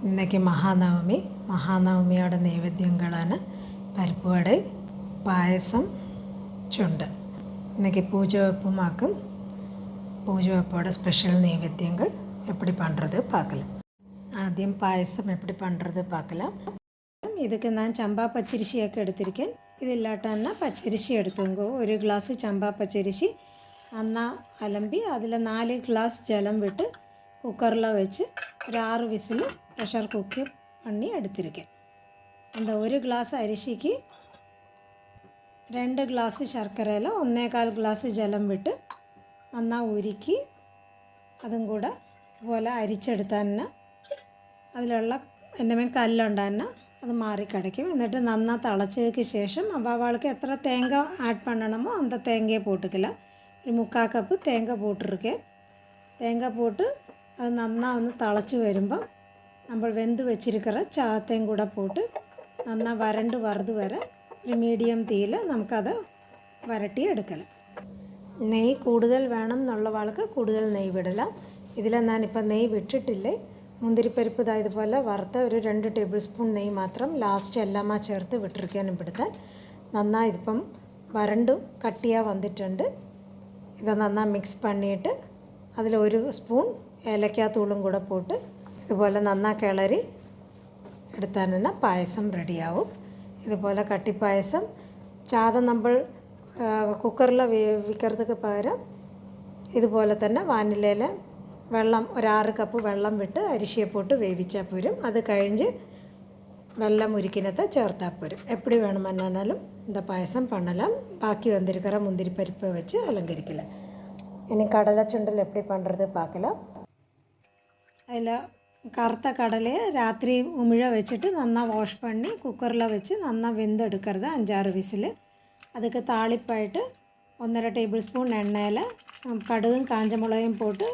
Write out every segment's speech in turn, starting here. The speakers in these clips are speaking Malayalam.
ഇന്നേക്ക് മഹാനവമിയോടെ നൈവേദ്യങ്ങളാണ് പരിപ്പ് വട, പായസം, ചുണ്ട്. இன்றைக்கி பூஜை வைப்புமாக்கும். பூஜை வைப்போட ஸ்பெஷல் நைவேத்தியங்கள் எப்படி பண்ணுறது பார்க்கலாம். ஆദ്യം பாயசம் எப்படி பண்ணுறது பார்க்கலாம். இதுக்கு நான் சம்பா பச்சரிசியாக்கு எடுத்திருக்கேன். இது இல்லாட்டன்னா பச்சரிசி எடுத்துங்க. ஒரு கிளாஸ் சம்பா பச்சரிசி நன்னா அலம்பி அதில் 4 கிளாஸ் ஜலம் விட்டு குக்கரில் வச்சு ஒரு 6 விசில் ப்ரெஷர் குக்கர் பண்ணி எடுத்திருக்கேன். அந்த ஒரு கிளாஸ் அரிசிக்கு 2 ഗ്ലാസ് ശർക്കരയിൽ 1/4 ഗ്ലാസ് ജലം വിട്ട് നന്നായി ഉരുക്കി അതും കൂടെ ഇതുപോലെ അരിച്ചെടുത്താൽ തന്നെ അതിലുള്ള എന്തെങ്കിലും കല്ലുണ്ടാകുന്ന അത് മാറിക്കിടക്കും. എന്നിട്ട് നന്നായി തിളച്ചതിന് ശേഷം അവൾക്ക് എത്ര തേങ്ങ ആഡ് பண்ணணுமோ அந்த தேங்காயை போட்டுக்கலாம். ഒരു 3/4 കപ്പ് തേങ്ങ போட்டிருக்கேன். തേങ്ങ போட்டு അത് നന്നായി ഒന്ന് തിളച്ച് വരുമ്പോൾ നമ്മൾ വെന്ത് വെച്ചിരിക്കുന്ന ചാത്തയും കൂടെ പോട്ട് നന്നായി വരണ്ട് വറുത് വരെ ഒരു മീഡിയം തീയിൽ നമുക്കത് വരട്ടി എടുക്കണം. നെയ്യ് കൂടുതൽ വേണം എന്നുള്ളവൾക്ക് കൂടുതൽ നെയ്യ് വിടലാം. ഇതിൽ ഞാനിപ്പോൾ നെയ്യ് വിട്ടിട്ടില്ലേ. മുന്തിരിപ്പരിപ്പ് ഇതുപോലെ വറുത്ത ഒരു 2 ടേബിൾ സ്പൂൺ നെയ്യ് മാത്രം ലാസ്റ്റ് എല്ലാമാ ചേർത്ത് വിട്ടിരിക്കാനും പിടുത്താൻ. നന്നായി ഇതിപ്പം വരണ്ട് കട്ടിயாக വന്നിട്ടുണ്ട്. ഇത് നന്നായി മിക്സ് പണിയിട്ട് അതിൽ 1 സ്പൂൺ ഏലക്കാത്തൂളും കൂടെ പോട്ട് ഇതുപോലെ നന്നായി കിളറി എടുത്താൽ തന്നെ പായസം റെഡിയാവും. ഇതുപോലെ കട്ടിപ്പായസം ചാതം നമ്മൾ കുക്കറിൽ വേവിക്കുന്നതിന് പകരം ഇതുപോലെ തന്നെ വാനിലയിൽ വെള്ളം ഒരു 6 കപ്പ് വെള്ളം വിട്ട് അരിശിയെ പോട്ട് വേവിച്ചാൽ പോരും. അത് കഴിഞ്ഞ് വെള്ളം ഉരുക്കിനത്തെ ചേർത്താൽ പോരും. എപ്പടി വേണമെന്നാലും இந்த പായസം பண்ணலாம். ബാക്കി വന്നിരിக்கிற മുന്തിരിപ്പരിപ്പ് വെച്ച് അലങ്കരിക്കല. ഇനി കടലച്ചുണ്ടൽ എപ്പടി பண்ணுறது பார்க்கலாம். അതിൽ കറുത്ത കടലയെ രാത്രി ഉമിഴ വെച്ചിട്ട് നന്നായി വാഷ് பண்ணி കുക്കറിൽ വെച്ച് നന്നായി വെന്തെടുക്കരുത്. 5-6 വിസിൽ. അതൊക്കെ താളിപ്പായിട്ട് 1.5 ടേബിൾ സ്പൂൺ എണ്ണയിൽ കടുകും കാഞ്ചമുളകും പോട്ട്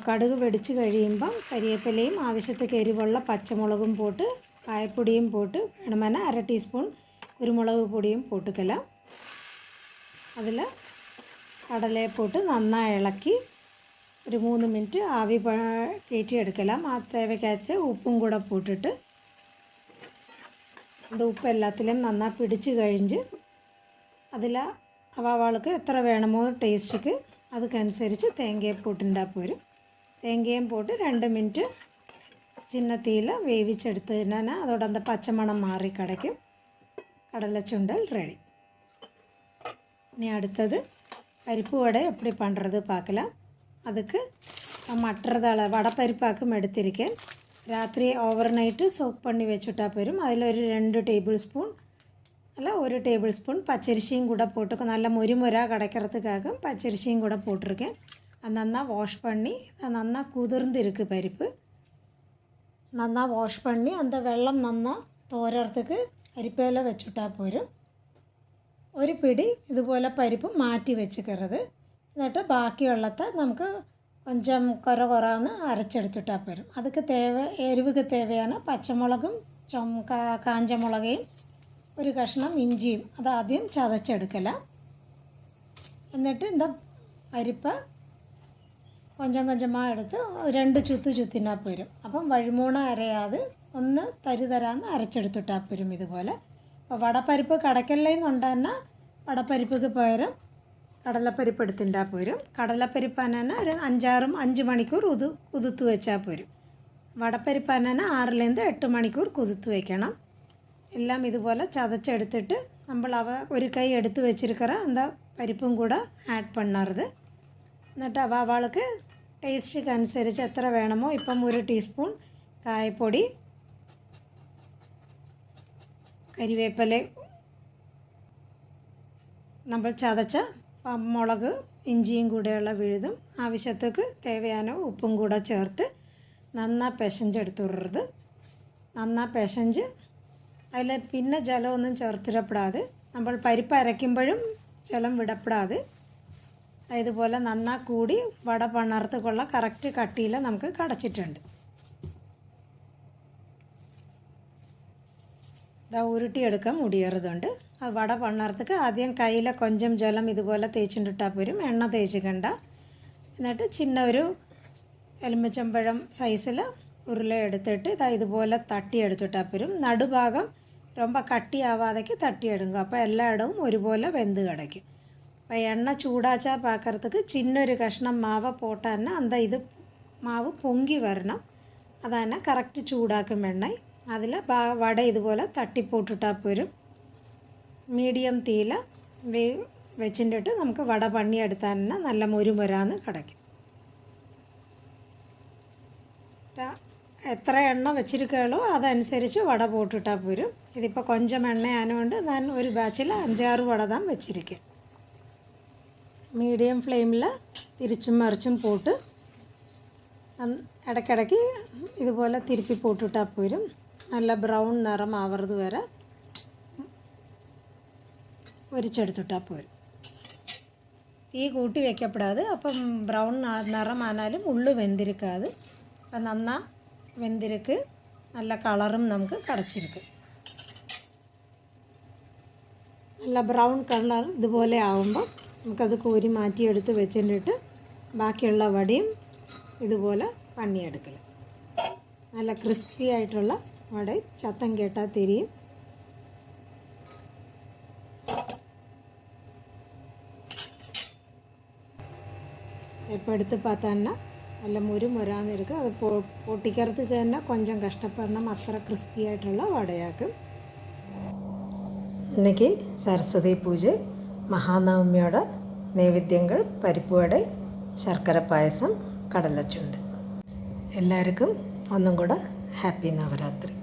കടുക് വെടിച്ച് കഴിയുമ്പം കരിവേപ്പിലയും ആവശ്യത്തിന് എരിവുള്ള പച്ചമുളകും പോട്ട് കായപ്പൊടിയും പോട്ട് വേണമെന്ന് 1/2 ടീസ്പൂൺ കുരുമുളക് പൊടിയും പോട്ടുക്കലാം. അതിൽ കടലയെ പോട്ട് നന്നായി ഇളക്കി ഒരു 3 മിനിറ്റ് ആവി കയറ്റിയെടുക്കലാം. ആ തേവയ്ക്കകത്ത് ഉപ്പും കൂടെ പോട്ടിട്ട് അത് ഉപ്പ് എല്ലാത്തിലും നന്നായി പിടിച്ച് കഴിഞ്ഞ് അതിൽ അവൾക്ക് എത്ര വേണമോ ടേസ്റ്റിക്ക് അതുക്കനുസരിച്ച് തേങ്ങയെ പോട്ടുണ്ടാൽ പോരും. തേങ്ങയും പോട്ട് 2 മിനിറ്റ് ചിന്ന തീയിൽ വേവിച്ചെടുത്തതിനാൽ അതോടെ அந்த പച്ചമണം മാറി കിടക്കും. കടലച്ചുണ്ടൽ റെഡി. ഇനി അടുത്തത് പരിപ്പ് വട எப்படி பண்ணுறது பார்க்கலாம். அதுக்கு மட்டர் வடப்பരിപ്പാക്കും എടുത്തിരിക്കാൻ രാത്രി ഓവർനൈറ്റ് സോക്ക് பண்ணி വെച്ചിട്ടാൽ പോരും. അതിലൊരു 2 ടേബിൾ സ്പൂൺ അല്ല 1 ടേബിൾ സ്പൂൺ പച്ചരിശിയും കൂടെ போட்டு നല്ല മുരിമുര കടக்கிறதுக்காக പച്ചരിശിയും കൂടെ போட்டிருக்கேன். அது நல்லா வாஷ் பண்ணி நல்லா குதிர்ந்திருக்கு பருப்பு. நல்லா வாஷ் பண்ணி அந்த വെള്ളം നന്നാ തോരறதுக்கு അരിപ്പയില വെച്ചിട്ടാൽ പോരും. ഒരു പിടി ഇതുപോലെ പരിപ്പ് മാറ്റി വെച്ചിക്കരുത്. എന്നിട്ട് ബാക്കിയുള്ളത് നമുക്ക് കൊഞ്ചം കൊറന്ന് അരച്ചെടുത്തിട്ടാൽ പോരും. അതൊക്കെ എരിവുക്ക് തേവയാണ് പച്ചമുളകും കാഞ്ചമുളകയും ഒരു കഷ്ണം ഇഞ്ചിയും അതാദ്യം ചതച്ചെടുക്കലാം. എന്നിട്ട് എന്താ പരിപ്പ് കൊഞ്ചമായി എടുത്ത് 2 ചുത്തിനാൽ പോരും. അപ്പം വഴുമൂണ അരയാതെ ഒന്ന് തരിതരാന്ന് അരച്ചെടുത്തിട്ടാൽ പോരും. ഇതുപോലെ അപ്പോൾ വടപ്പരിപ്പ് കടക്കല്ലേന്നുണ്ടെന്നാൽ വടപ്പരിപ്പിക്ക് പകരം കടലപ്പരിപ്പ് എടുത്തിട്ടാൽ പോരും. കടലപ്പരിപ്പ് തന്നെ ഒരു 5 മണിക്കൂർ കുതിർത്ത് വെച്ചാൽ പോരും. വടപ്പരിപ്പ് തന്നെ 6-8 മണിക്കൂർ കുതിർത്ത് വയ്ക്കണം. എല്ലാം ഇതുപോലെ ചതച്ചെടുത്തിട്ട് നമ്മൾ ഒരു കൈ എടുത്ത് വെച്ചിരിக்கிற அந்த പരിപ്പും കൂടെ ആഡ് பண்ணരുത്. എന്നിട്ട് അവൾക്ക് ടേസ്റ്റിക്ക് അനുസരിച്ച് എത്ര വേണമോ ഇപ്പം 1 ടീസ്പൂൺ കായപ്പൊടി, കരിവേപ്പില, നമ്മൾ ചതച്ച മുളക് ഇഞ്ചിയും കൂടെയുള്ള വിഴുതും ആവശ്യത്തേക്ക് തേവയാനോ ഉപ്പും കൂടെ ചേർത്ത് നന്നായി പിശഞ്ചെടുത്ത് വിടരുത്. നന്നായി പിശഞ്ച് അതിൽ പിന്നെ ജലമൊന്നും ചേർത്തിടപ്പെടാതെ നമ്മൾ പരിപ്പ് അരയ്ക്കുമ്പോഴും ജലം വിടപ്പെടാതെ ഇതുപോലെ നന്നായി കൂടി വട പണർത്തുകൊള്ള കറക്റ്റ് കട്ടിയിൽ നമുക്ക് കടച്ചിട്ടുണ്ട്. ഇതാ ഉരുട്ടിയെടുക്കാൻ മുടിയേറതുണ്ട്. അത് വട പണ്ണറത്തേക്ക് ആദ്യം കയ്യിൽ കൊഞ്ചം ജലം ഇതുപോലെ തേച്ചിട്ടിട്ടാൽ പോരും. എണ്ണ തേച്ചിക്കണ്ട. എന്നിട്ട് ചിന്ന ഒരു എലുമ്പച്ചമ്പഴം സൈസിൽ ഉരുള എടുത്തിട്ട് ഇതുപോലെ തട്ടിയെടുത്തിട്ടാൽ പോരും. നടുഭാഗം ரொம்ப கட்டியாவாதைக்கு தட்டி எடுங்க. അപ്പോൾ എല്ലായിടവും ഒരുപോലെ വെന്ത് കിടക്കും. അപ്പോൾ എണ്ണ ചൂടാച്ചാൽ പാക്കറത്തുക്ക് ചിന്നൊരു കഷ്ണം മാവ് പോട്ടാന്നെ ഇത് മാവ് പൊങ്ങി വരണം. അതന്നെ കറക്റ്റ് ചൂടാക്കും എണ്ണ. അതിൽ വട ഇതുപോലെ തട്ടിപ്പോട്ടിട്ടാൽ പോരും. മീഡിയം തീയിൽ വെച്ചിട്ട് നമുക്ക് വട പണിയെടുത്താൽ തന്നെ നല്ല മുരുമുരാന്ന് കിടക്കും. എത്ര എണ്ണ വെച്ചിരിക്കുകയുള്ളൂ അതനുസരിച്ച് വട പോട്ടിട്ടാൽ പോരും. ഇതിപ്പോൾ കൊഞ്ചം എണ്ണയായതുകൊണ്ട് ഞാൻ ഒരു ബാച്ചിൽ 5-6 വട താൻ വെച്ചിരിക്കും. മീഡിയം ഫ്ലെയിമിൽ തിരിച്ചും മറിച്ചും പോട്ട് ഇടയ്ക്കിടയ്ക്ക് ഇതുപോലെ തിരുപ്പി പോട്ടിട്ടാൽ പോരും. നല്ല ബ്രൗൺ നിറം ആവറത് വരെ പൊരിച്ചെടുത്തിട്ടാൽ പോരും. തീ കൂട്ടി വയ്ക്കപ്പെടാതെ. അപ്പം ബ്രൗൺ നിറമാനാലും ഉള്ളു വെന്തിരിക്കാതെ. അപ്പം നന്നാ വെന്തിരിക്ക്. നല്ല കളറും നമുക്ക് കിടച്ചിരിക്കും. നല്ല ബ്രൗൺ കളർ ഇതുപോലെ ആകുമ്പോൾ നമുക്കത് കോരി മാറ്റിയെടുത്ത് വെച്ചിട്ട് ബാക്കിയുള്ള വടയും ഇതുപോലെ പണിയെടുക്കൽ. നല്ല ക്രിസ്പി ആയിട്ടുള്ള വട ചത്തം കേട്ടാൽ തിരിയും. இப்போ எடுத்து பார்த்தான்னா நல்ல முறான்னு இருக்குது. அது பொட்டிக்கிறதுக்கு തന്നെ கொஞ்சம் கஷ்டப்படணும். അത്ര ക്രിസ്പി ആയിട്ടുള്ള വടയാക്കും. ഇന്നേക്ക് സരസ്വതി പൂജ, മഹാനവമിയുടെ നൈവേദ്യങ്ങൾ പരിപ്പ് വട, ശർക്കര പായസം, കടലച്ചുണ്ട്. എല്ലാവർക്കും ഒന്നും കൂടെ ഹാപ്പി നവരാത്രി.